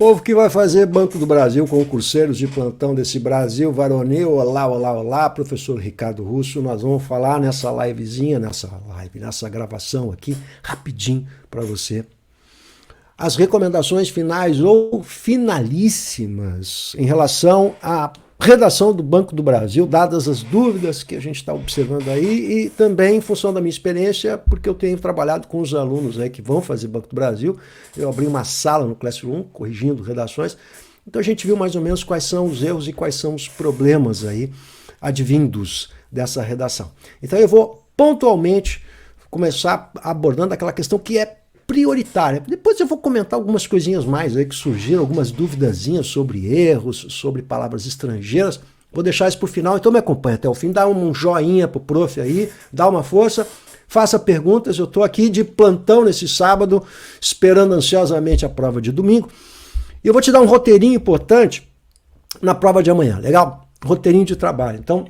Povo que vai fazer Banco do Brasil, concurseiros de plantão desse Brasil varonil, olá, olá, olá, professor Ricardo Russo, nós vamos falar nessa livezinha, nessa gravação aqui, rapidinho para você, as recomendações finais ou finalíssimas em relação à redação do Banco do Brasil, dadas as dúvidas que a gente está observando aí e também em função da minha experiência, porque eu tenho trabalhado com os alunos aí que vão fazer Banco do Brasil. Eu abri uma sala no Classroom, corrigindo redações, então a gente viu mais ou menos quais são os erros e quais são os problemas aí advindos dessa redação. Então eu vou pontualmente começar abordando aquela questão que é prioritária. Depois eu vou comentar algumas coisinhas mais aí que surgiram, algumas duvidazinhas sobre erros, sobre palavras estrangeiras. Vou deixar isso para o final, então me acompanha até o fim, dá um joinha pro prof aí, dá uma força, faça perguntas. Eu estou aqui de plantão nesse sábado, esperando ansiosamente a prova de domingo. E eu vou te dar um roteirinho importante na prova de amanhã, legal? Roteirinho de trabalho. Então,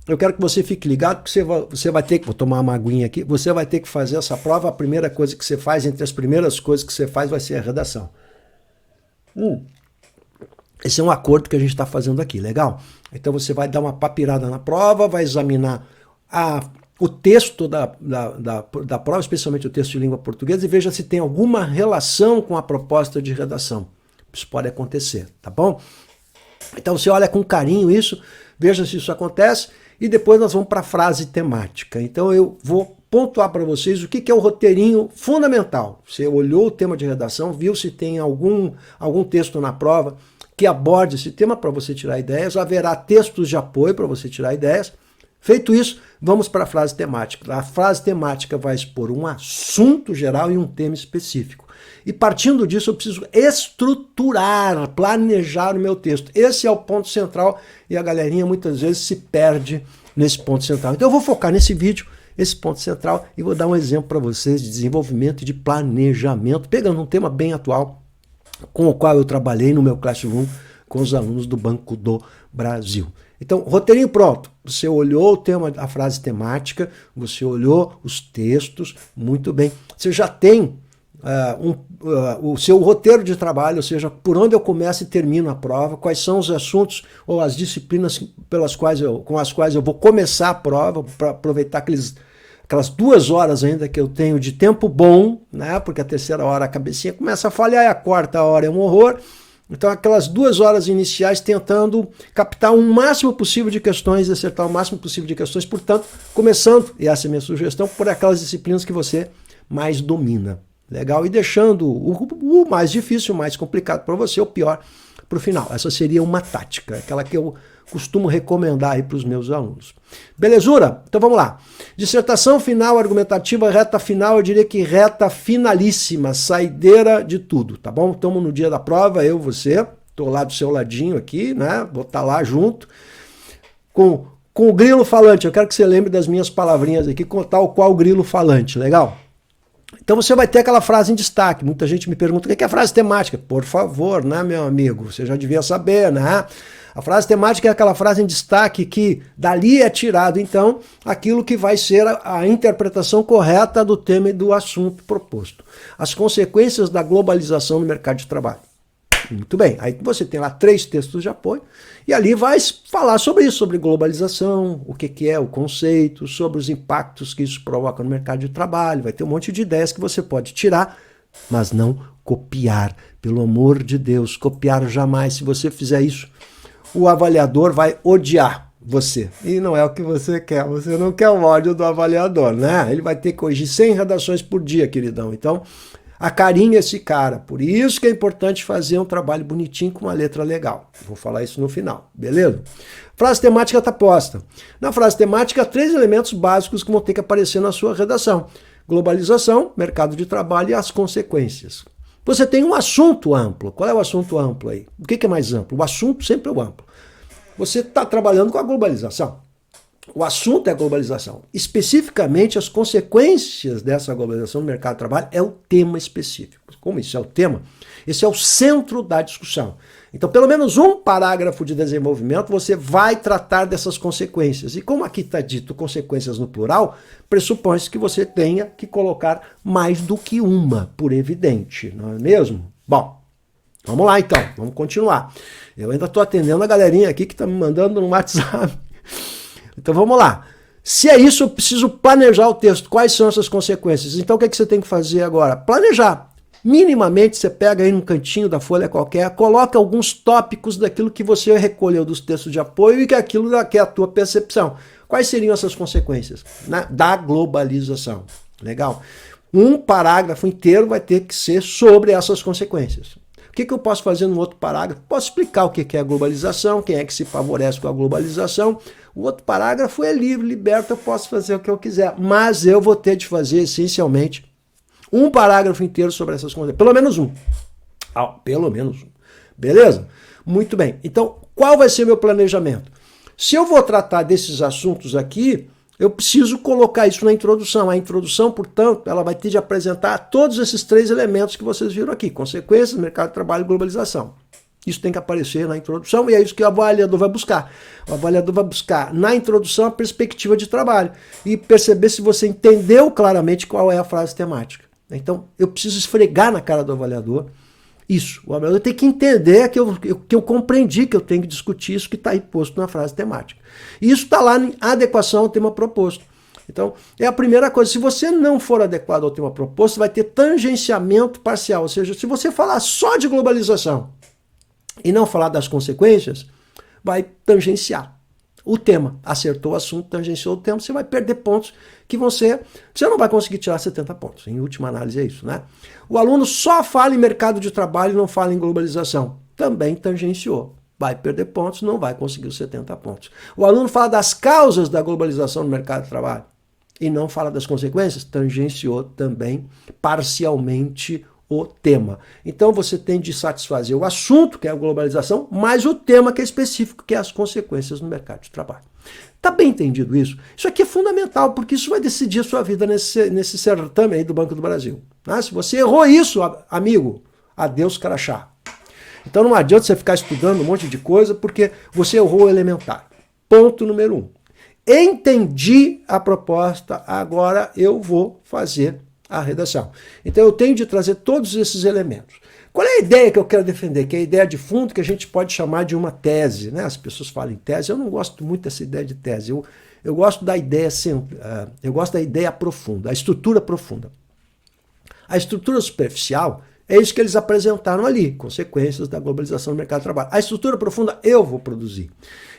eu quero que você fique ligado, porque você vai ter que, vou tomar uma aguinha aqui, você vai ter que fazer essa prova, a primeira coisa que você faz, entre as primeiras coisas que você faz, vai ser a redação. Esse é um acordo que a gente está fazendo aqui, legal? Então você vai dar uma papirada na prova, vai examinar o texto da prova, especialmente o texto de língua portuguesa, e veja se tem alguma relação com a proposta de redação. Isso pode acontecer, tá bom? Então você olha com carinho isso, veja se isso acontece, e depois nós vamos para a frase temática. Então eu vou pontuar para vocês o que é o roteirinho fundamental. Você olhou o tema de redação, viu se tem algum texto na prova que aborde esse tema para você tirar ideias, haverá textos de apoio para você tirar ideias. Feito isso, vamos para a frase temática. A frase temática vai expor um assunto geral e um tema específico. E partindo disso, eu preciso estruturar, planejar o meu texto. Esse é o ponto central e a galerinha muitas vezes se perde nesse ponto central. Então eu vou focar nesse vídeo, esse ponto central, e vou dar um exemplo para vocês de desenvolvimento e de planejamento, pegando um tema bem atual, com o qual eu trabalhei no meu Classroom com os alunos do Banco do Brasil. Então, roteirinho pronto. Você olhou o tema, a frase temática, você olhou os textos, muito bem. Você já tem o seu roteiro de trabalho, ou seja, por onde eu começo e termino a prova, quais são os assuntos ou as disciplinas com as quais eu vou começar a prova, para aproveitar aquelas 2 horas ainda que eu tenho de tempo bom, né? Porque a terceira hora a cabecinha começa a falhar e a quarta hora é um horror. Então aquelas 2 horas iniciais tentando captar o máximo possível de questões, acertar o máximo possível de questões, portanto, começando, e essa é a minha sugestão, por aquelas disciplinas que você mais domina. Legal? E deixando o mais difícil, o mais complicado para você, o pior para o final. Essa seria uma tática, aquela que eu costumo recomendar aí para os meus alunos. Belezura? Então vamos lá. Dissertação final, argumentativa, reta final, eu diria que reta finalíssima, saideira de tudo, tá bom? Estamos no dia da prova, eu, você, estou lá do seu ladinho aqui, né? Vou estar lá junto com o grilo falante. Eu quero que você lembre das minhas palavrinhas aqui, tal qual o grilo falante, legal? Então você vai ter aquela frase em destaque. Muita gente me pergunta o que é a frase temática. Por favor, né, meu amigo? Você já devia saber, né? A frase temática é aquela frase em destaque que dali é tirado, então, aquilo que vai ser a interpretação correta do tema e do assunto proposto. As consequências da globalização no mercado de trabalho. Muito bem, aí você tem lá 3 textos de apoio e ali vai falar sobre isso, sobre globalização, o que é o conceito, sobre os impactos que isso provoca no mercado de trabalho, vai ter um monte de ideias que você pode tirar, mas não copiar, pelo amor de Deus, copiar jamais. Se você fizer isso, o avaliador vai odiar você, e não é o que você quer, você não quer o ódio do avaliador, né? Ele vai ter que corrigir 100 redações por dia, queridão, então acarinha esse cara, por isso que é importante fazer um trabalho bonitinho com uma letra legal. Vou falar isso no final, beleza? Frase temática está posta. Na frase temática, 3 elementos básicos que vão ter que aparecer na sua redação. Globalização, mercado de trabalho e as consequências. Você tem um assunto amplo. Qual é o assunto amplo aí? O que é mais amplo? O assunto sempre é o amplo. Você está trabalhando com a globalização. O assunto é a globalização. Especificamente, as consequências dessa globalização no mercado de trabalho é o tema específico. Como isso é o tema, esse é o centro da discussão. Então, pelo menos um parágrafo de desenvolvimento você vai tratar dessas consequências. E como aqui está dito consequências no plural, pressupõe-se que você tenha que colocar mais do que uma, por evidente, não é mesmo? Bom, Vamos lá então, vamos continuar. Eu ainda estou atendendo a galerinha aqui que está me mandando no WhatsApp. Então vamos lá. Se é isso, eu preciso planejar o texto. Quais são essas consequências? Então o que você tem que fazer agora? Planejar. Minimamente você pega aí num cantinho da folha qualquer, coloca alguns tópicos daquilo que você recolheu dos textos de apoio e que aquilo que é a tua percepção. Quais seriam essas consequências, né, da globalização? Legal? Um parágrafo inteiro vai ter que ser sobre essas consequências. O que eu posso fazer num outro parágrafo? Posso explicar o que é a globalização, quem é que se favorece com a globalização. O outro parágrafo é livre, liberto, eu posso fazer o que eu quiser. Mas eu vou ter de fazer, essencialmente, um parágrafo inteiro sobre essas consequências. Pelo menos um. Pelo menos um. Beleza? Muito bem. Então, qual vai ser meu planejamento? Se eu vou tratar desses assuntos aqui, eu preciso colocar isso na introdução. A introdução, portanto, ela vai ter de apresentar todos esses 3 elementos que vocês viram aqui. Consequências, mercado de trabalho e globalização. Isso tem que aparecer na introdução e é isso que o avaliador vai buscar. O avaliador vai buscar na introdução a perspectiva de trabalho e perceber se você entendeu claramente qual é a frase temática. Então, eu preciso esfregar na cara do avaliador isso. O avaliador tem que entender que eu compreendi que eu tenho que discutir isso que está aí posto na frase temática. E isso está lá em adequação ao tema proposto. Então, é a primeira coisa. Se você não for adequado ao tema proposto, vai ter tangenciamento parcial. Ou seja, se você falar só de globalização e não falar das consequências, vai tangenciar o tema. Acertou o assunto, tangenciou o tema, você vai perder pontos que você não vai conseguir tirar 70 pontos. Em última análise é isso, né? O aluno só fala em mercado de trabalho e não fala em globalização. Também tangenciou. Vai perder pontos, não vai conseguir os 70 pontos. O aluno fala das causas da globalização no mercado de trabalho e não fala das consequências, tangenciou também parcialmente o tema. Então você tem de satisfazer o assunto, que é a globalização, mais o tema que é específico, que é as consequências no mercado de trabalho. Tá bem entendido isso? Isso aqui é fundamental, porque isso vai decidir a sua vida nesse certame aí do Banco do Brasil. Né? Se você errou isso, amigo, adeus crachá. Então não adianta você ficar estudando um monte de coisa, porque você errou o elementar. Ponto número 1. Entendi a proposta, agora eu vou fazer a redação. Então eu tenho de trazer todos esses elementos. Qual é a ideia que eu quero defender? Que é a ideia de fundo que a gente pode chamar de uma tese. Né? As pessoas falam em tese, eu não gosto muito dessa ideia de tese. Eu gosto da ideia eu gosto da ideia profunda, a estrutura profunda. A estrutura superficial é isso que eles apresentaram ali, consequências da globalização do mercado de trabalho. A estrutura profunda eu vou produzir.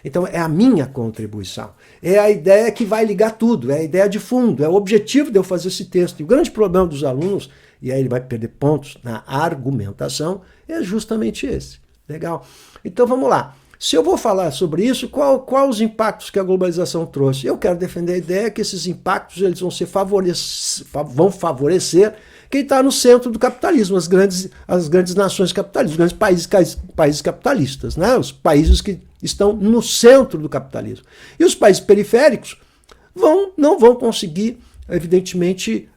Então é a minha contribuição. É a ideia que vai ligar tudo, é a ideia de fundo, é o objetivo de eu fazer esse texto. E o grande problema dos alunos, e aí ele vai perder pontos na argumentação, é justamente esse. Legal? Então vamos lá. Se eu vou falar sobre isso, qual os impactos que a globalização trouxe? Eu quero defender a ideia que esses impactos eles vão favorecer quem está no centro do capitalismo, as grandes nações capitalistas, os grandes países capitalistas, né? Os países que estão no centro do capitalismo. E os países periféricos não vão conseguir, evidentemente,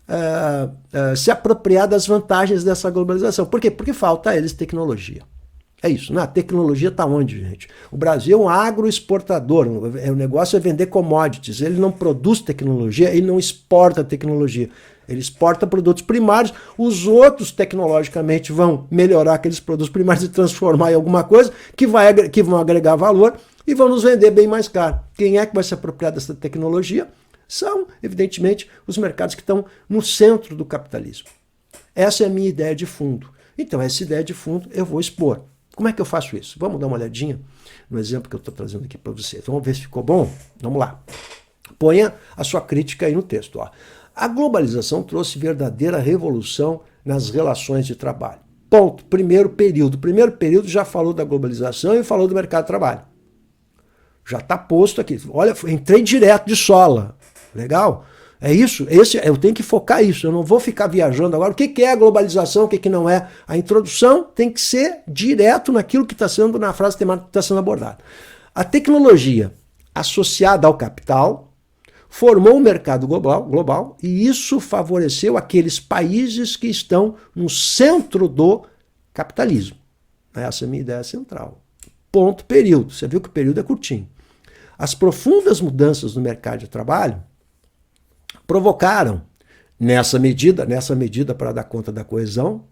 se apropriar das vantagens dessa globalização. Por quê? Porque falta a eles tecnologia. É isso, né? A tecnologia está onde, gente? O Brasil é um agroexportador, o negócio é vender commodities, ele não produz tecnologia, ele não exporta tecnologia, ele exporta produtos primários, os outros tecnologicamente vão melhorar aqueles produtos primários e transformar em alguma coisa que vão agregar valor e vão nos vender bem mais caro. Quem é que vai se apropriar dessa tecnologia? São, evidentemente, os mercados que estão no centro do capitalismo. Essa é a minha ideia de fundo. Então, essa ideia de fundo eu vou expor. Como é que eu faço isso? Vamos dar uma olhadinha no exemplo que eu estou trazendo aqui para vocês. Vamos ver se ficou bom? Vamos lá. Ponha a sua crítica aí no texto. Ó. A globalização trouxe verdadeira revolução nas relações de trabalho. Ponto. Primeiro período. O primeiro período já falou da globalização e falou do mercado de trabalho. Já está posto aqui. Olha, entrei direto de sola. Legal? É isso, eu tenho que focar isso, eu não vou ficar viajando agora. O que é a globalização, o que não é? A introdução tem que ser direto naquilo que está sendo, na frase temática que está sendo abordada. A tecnologia associada ao capital formou um mercado global e isso favoreceu aqueles países que estão no centro do capitalismo. Essa é a minha ideia central. Ponto, período. Você viu que o período é curtinho. As profundas mudanças no mercado de trabalho provocaram, nessa medida para dar conta da coesão,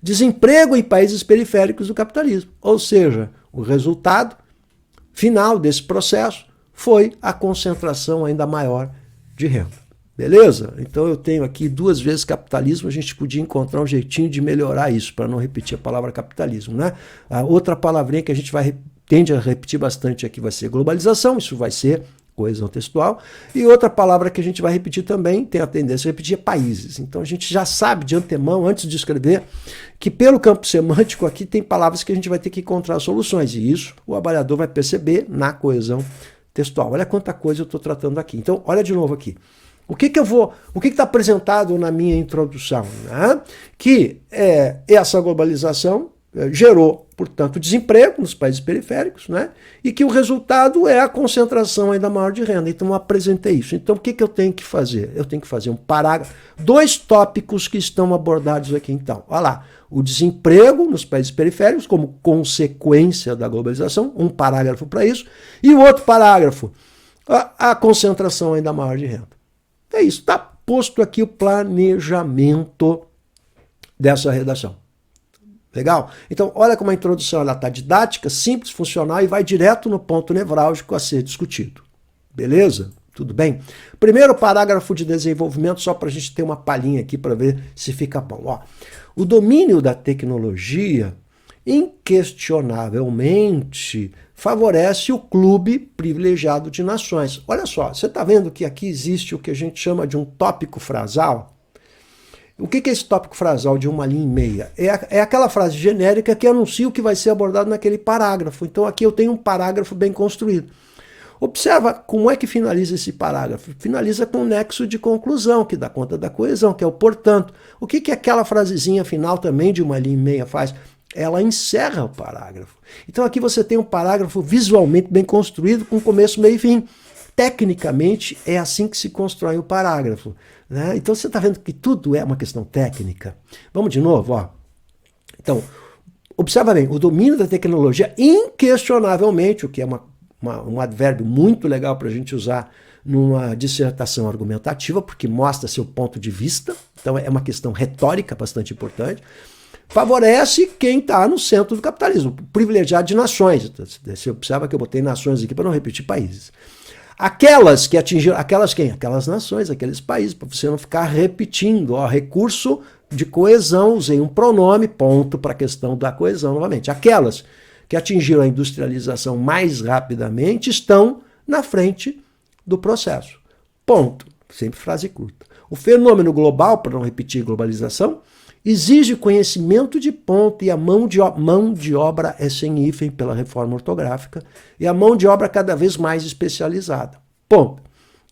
desemprego em países periféricos do capitalismo. Ou seja, o resultado final desse processo foi a concentração ainda maior de renda. Beleza? Então eu tenho aqui 2 vezes capitalismo, a gente podia encontrar um jeitinho de melhorar isso, para não repetir a palavra capitalismo, né? A outra palavrinha que a gente tende a repetir bastante aqui vai ser globalização, isso vai ser coesão textual, e outra palavra que a gente vai repetir também, tem a tendência a repetir, é países. Então a gente já sabe de antemão, antes de escrever, que pelo campo semântico aqui tem palavras que a gente vai ter que encontrar soluções, e isso o avaliador vai perceber na coesão textual. Olha quanta coisa eu estou tratando aqui. Então, olha de novo aqui. O que está apresentado na minha introdução? Né? Que essa globalização gerou, portanto, desemprego nos países periféricos, né? E que o resultado é a concentração ainda maior de renda. Então, eu apresentei isso. Então, o que eu tenho que fazer? Eu tenho que fazer um parágrafo, 2 tópicos que estão abordados aqui, então. Olha lá, o desemprego nos países periféricos como consequência da globalização, um parágrafo para isso, e o outro parágrafo, a concentração ainda maior de renda. É isso, está posto aqui o planejamento dessa redação. Legal? Então, olha como a introdução está didática, simples, funcional e vai direto no ponto nevrálgico a ser discutido. Beleza? Tudo bem? Primeiro parágrafo de desenvolvimento, só para a gente ter uma palhinha aqui para ver se fica bom. Ó, o domínio da tecnologia, inquestionavelmente, favorece o clube privilegiado de nações. Olha só, você está vendo que aqui existe o que a gente chama de um tópico frasal? O que é esse tópico frasal de 1 linha e meia? É aquela frase genérica que anuncia o que vai ser abordado naquele parágrafo. Então aqui eu tenho um parágrafo bem construído. Observa como é que finaliza esse parágrafo. Finaliza com um nexo de conclusão, que dá conta da coesão, que é o portanto. O que aquela frasezinha final também de 1 linha e meia faz? Ela encerra o parágrafo. Então aqui você tem um parágrafo visualmente bem construído, com começo, meio e fim. Tecnicamente, é assim que se constrói o parágrafo. Né? Então você está vendo que tudo é uma questão técnica. Vamos de novo? Ó. Então, observa bem, o domínio da tecnologia, inquestionavelmente, o que é um advérbio muito legal para a gente usar numa dissertação argumentativa, porque mostra seu ponto de vista, então é uma questão retórica bastante importante, favorece quem está no centro do capitalismo, privilegiado de nações. Você observa que eu botei nações aqui para não repetir países. Aquelas que atingiram, aquelas quem? Aquelas nações, aqueles países, para você não ficar repetindo. Ó, recurso de coesão, usei um pronome, ponto para a questão da coesão novamente. Aquelas que atingiram a industrialização mais rapidamente estão na frente do processo. Ponto. Sempre frase curta. O fenômeno global, para não repetir globalização, exige conhecimento de ponta e a mão de obra é sem hífen pela reforma ortográfica e a mão de obra cada vez mais especializada. Ponto.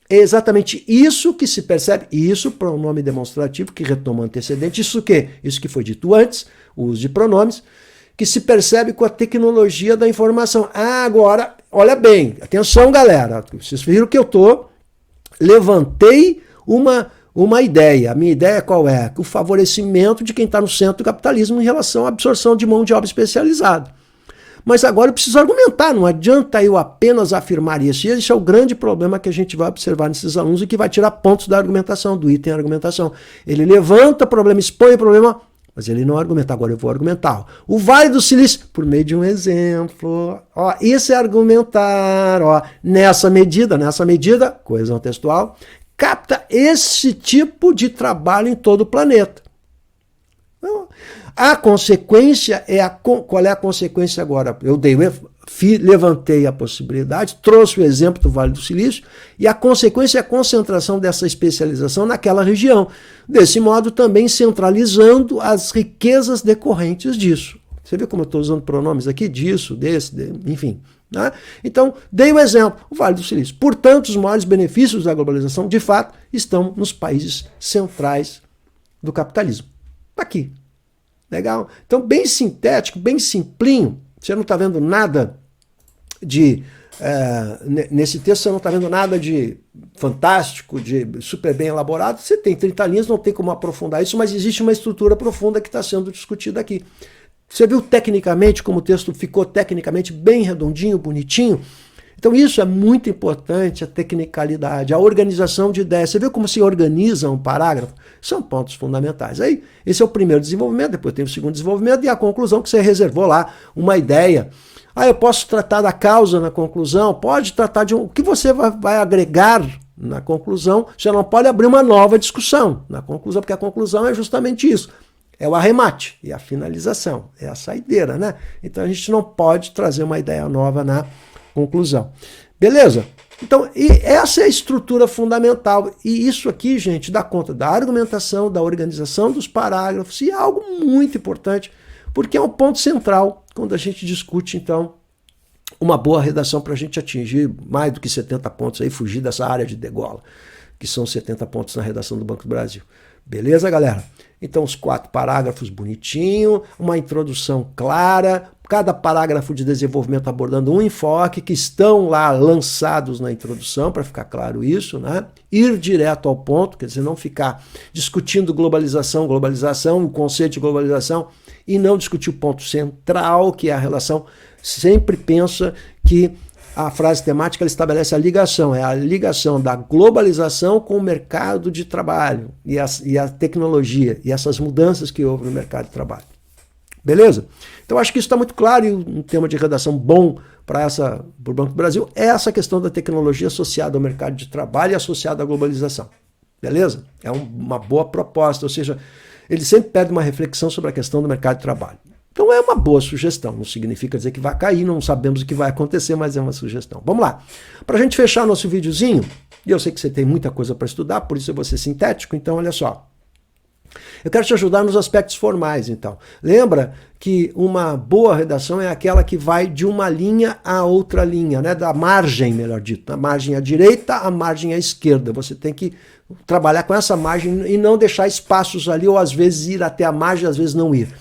É exatamente isso que se percebe, e isso pronome demonstrativo que retoma o antecedente, isso o quê? Isso que foi dito antes, o uso de pronomes, que se percebe com a tecnologia da informação. Ah, agora, olha bem, atenção galera, vocês viram que eu levantei uma ideia. A minha ideia qual é? O favorecimento de quem está no centro do capitalismo em relação à absorção de mão de obra especializada. Mas agora eu preciso argumentar, não adianta eu apenas afirmar isso. E esse é o grande problema que a gente vai observar nesses alunos e que vai tirar pontos da argumentação, do item argumentação. Ele levanta o problema, expõe o problema, mas ele não argumenta. Agora eu vou argumentar. O Vale do Silício, por meio de um exemplo. Ó, isso é argumentar. Ó, nessa medida, coesão textual, capta esse tipo de trabalho em todo o planeta. Então, a consequência qual é a consequência agora? Eu levantei a possibilidade, trouxe o exemplo do Vale do Silício, e a consequência é a concentração dessa especialização naquela região. Desse modo, também centralizando as riquezas decorrentes disso. Você viu como eu estou usando pronomes aqui? Disso, enfim. Né? Então, dei o exemplo, o Vale do Silício. Portanto, os maiores benefícios da globalização, de fato, estão nos países centrais do capitalismo. Aqui. Legal? Então, bem sintético, bem simplinho. Você não está vendo nada de... nesse texto você não está vendo nada de fantástico, de super bem elaborado. Você tem 30 linhas, não tem como aprofundar isso, mas existe uma estrutura profunda que está sendo discutida aqui. Você viu tecnicamente como o texto ficou tecnicamente bem redondinho, bonitinho? Então isso é muito importante, a tecnicalidade, a organização de ideias. Você vê como se organiza um parágrafo? São pontos fundamentais. Aí, esse é o primeiro desenvolvimento, depois tem o segundo desenvolvimento e a conclusão que você reservou lá, uma ideia. Eu posso tratar da causa na conclusão, pode tratar de o que você vai agregar na conclusão, você não pode abrir uma nova discussão na conclusão, porque a conclusão é justamente isso. É o arremate e a finalização, é a saideira, né? Então a gente não pode trazer uma ideia nova na conclusão. Beleza? Então, e essa é a estrutura fundamental. E isso aqui, gente, dá conta da argumentação, da organização dos parágrafos, e é algo muito importante, porque é um ponto central quando a gente discute, então, uma boa redação para a gente atingir mais do que 70 pontos, aí fugir dessa área de degola, que são 70 pontos na redação do Banco do Brasil. Beleza, galera? Então, os 4 parágrafos bonitinho, uma introdução clara, cada parágrafo de desenvolvimento abordando um enfoque, que estão lá lançados na introdução, para ficar claro isso, né? Ir direto ao ponto, quer dizer, não ficar discutindo globalização, o conceito de globalização, e não discutir o ponto central, que é a relação. Sempre pensa que a frase temática ela estabelece a ligação, é a ligação da globalização com o mercado de trabalho e a tecnologia e essas mudanças que houve no mercado de trabalho. Beleza? Então acho que isso está muito claro, e um tema de redação bom para o Banco do Brasil é essa questão da tecnologia associada ao mercado de trabalho e associada à globalização. Beleza? É uma boa proposta, ou seja, ele sempre pede uma reflexão sobre a questão do mercado de trabalho. Então é uma boa sugestão, não significa dizer que vai cair, não sabemos o que vai acontecer, mas é uma sugestão. Vamos lá. Para a gente fechar nosso videozinho, e eu sei que você tem muita coisa para estudar, por isso eu vou ser sintético, então olha só. Eu quero te ajudar nos aspectos formais, então. Lembra que uma boa redação é aquela que vai de uma linha a outra linha, né? Da margem, melhor dito, da margem à direita à margem à esquerda. Você tem que trabalhar com essa margem e não deixar espaços ali, ou às vezes ir até a margem, às vezes não ir.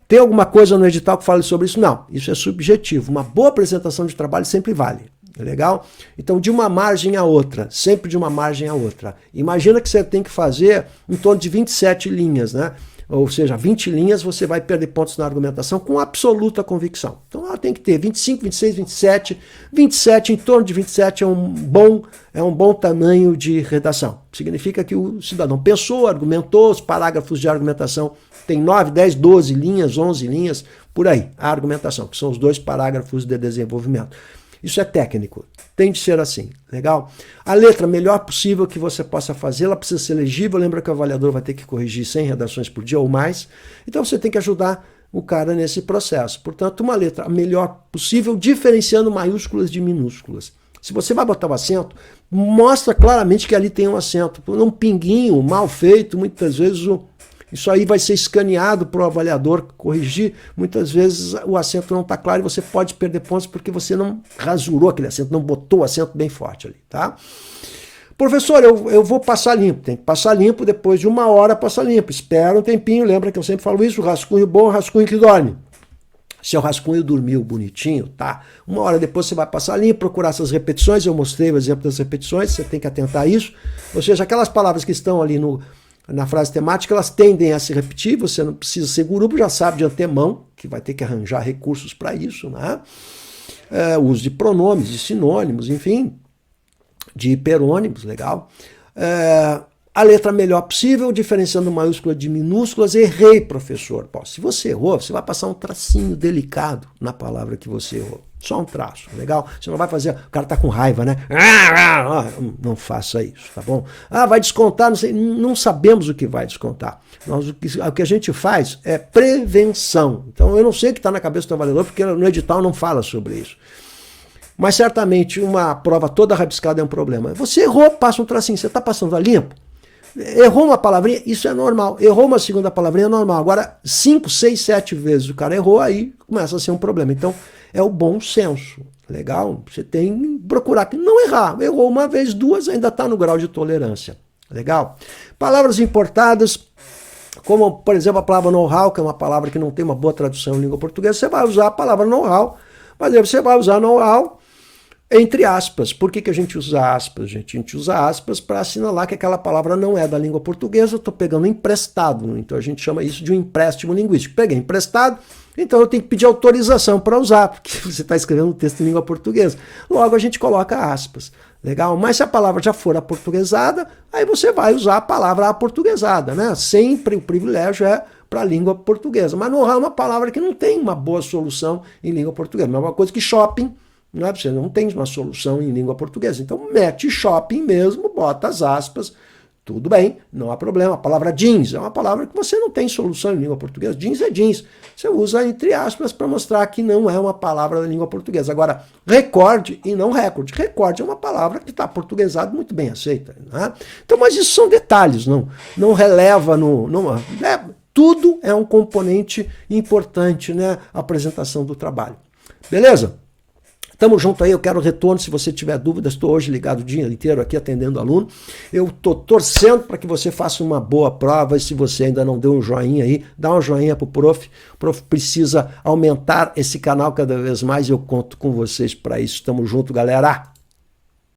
Tem alguma coisa no edital que fale sobre isso? Não, isso é subjetivo. Uma boa apresentação de trabalho sempre vale. Legal? Então, de uma margem a outra, sempre de uma margem a outra. Imagina que você tem que fazer em torno de 27 linhas, né? Ou seja, 20 linhas você vai perder pontos na argumentação com absoluta convicção. Então, ela tem que ter 25, 26, 27. 27, em torno de 27 é um bom tamanho de redação. Significa que o cidadão pensou, argumentou, os parágrafos de argumentação tem 9, 10, 12 linhas, 11 linhas, por aí, a argumentação, que são os 2 parágrafos de desenvolvimento. Isso é técnico, tem de ser assim, legal? A letra, melhor possível que você possa fazer, ela precisa ser legível, lembra que o avaliador vai ter que corrigir 100 redações por dia ou mais, então você tem que ajudar o cara nesse processo. Portanto, uma letra a melhor possível, diferenciando maiúsculas de minúsculas. Se você vai botar o acento, mostra claramente que ali tem um acento, um pinguinho mal feito, muitas vezes isso aí vai ser escaneado para o avaliador corrigir. Muitas vezes o acento não está claro e você pode perder pontos porque você não rasurou aquele acento, não botou o acento bem forte ali, tá? Professor, eu vou passar limpo. Tem que passar limpo, depois de 1 hora passa limpo. Espera um tempinho, lembra que eu sempre falo isso, rascunho bom, rascunho que dorme. Se o rascunho dormiu bonitinho, tá? 1 hora depois você vai passar limpo, procurar essas repetições, eu mostrei o exemplo das repetições, você tem que atentar a isso. Ou seja, aquelas palavras que estão ali na frase temática, elas tendem a se repetir, você não precisa ser guru, já sabe de antemão que vai ter que arranjar recursos para isso, né? O uso de pronomes, de sinônimos, enfim, de hiperônimos, legal. A letra melhor possível, diferenciando maiúscula de minúsculas. Errei, professor. Pô, se você errou, você vai passar um tracinho delicado na palavra que você errou. Só um traço, legal? Você não vai fazer... O cara tá com raiva, né? Não faça isso, tá bom? Vai descontar, não sei. Não sabemos o que vai descontar. O que a gente faz é prevenção. Então, eu não sei o que está na cabeça do avaliador, porque no edital não fala sobre isso. Mas, certamente, uma prova toda rabiscada é um problema. Você errou, passa um tracinho. Você está passando a limpo? Errou uma palavrinha, isso é normal. Errou uma segunda palavrinha, é normal. Agora, 5, 6, 7 vezes o cara errou, aí começa a ser um problema. Então, é o bom senso. Legal? Você tem que procurar que não errar. Errou uma vez, 2, ainda está no grau de tolerância. Legal? Palavras importadas, como, por exemplo, a palavra know-how, que é uma palavra que não tem uma boa tradução em língua portuguesa, você vai usar a palavra know-how, mas aí você vai usar know-how entre aspas. Por que a gente usa aspas, gente? A gente usa aspas para assinalar que aquela palavra não é da língua portuguesa, eu estou pegando emprestado. Então a gente chama isso de um empréstimo linguístico. Peguei emprestado, Então eu tenho que pedir autorização para usar, porque você está escrevendo um texto em língua portuguesa. Logo a gente coloca aspas. Legal? Mas se a palavra já for aportuguesada, aí você vai usar a palavra aportuguesada, né? Sempre o privilégio é para a língua portuguesa. Mas não é uma palavra que não tem uma boa solução em língua portuguesa. Não é uma coisa que shopping, não é? Você não tem uma solução em língua portuguesa. Então mete shopping mesmo, bota as aspas, tudo bem, não há problema. A palavra jeans é uma palavra que você não tem solução em língua portuguesa. Jeans é jeans. Você usa entre aspas para mostrar que não é uma palavra da língua portuguesa. Agora, recorde e não recorde. Recorde é uma palavra que está portuguesada muito bem aceita. Né? Então, mas isso são detalhes, não releva tudo é um componente importante, né? A apresentação do trabalho. Beleza? Tamo junto aí, eu quero retorno. Se você tiver dúvidas, estou hoje ligado o dia inteiro aqui atendendo aluno. Eu estou torcendo para que você faça uma boa prova e se você ainda não deu um joinha aí, dá um joinha pro prof. O prof precisa aumentar esse canal cada vez mais e eu conto com vocês para isso. Tamo junto, galera!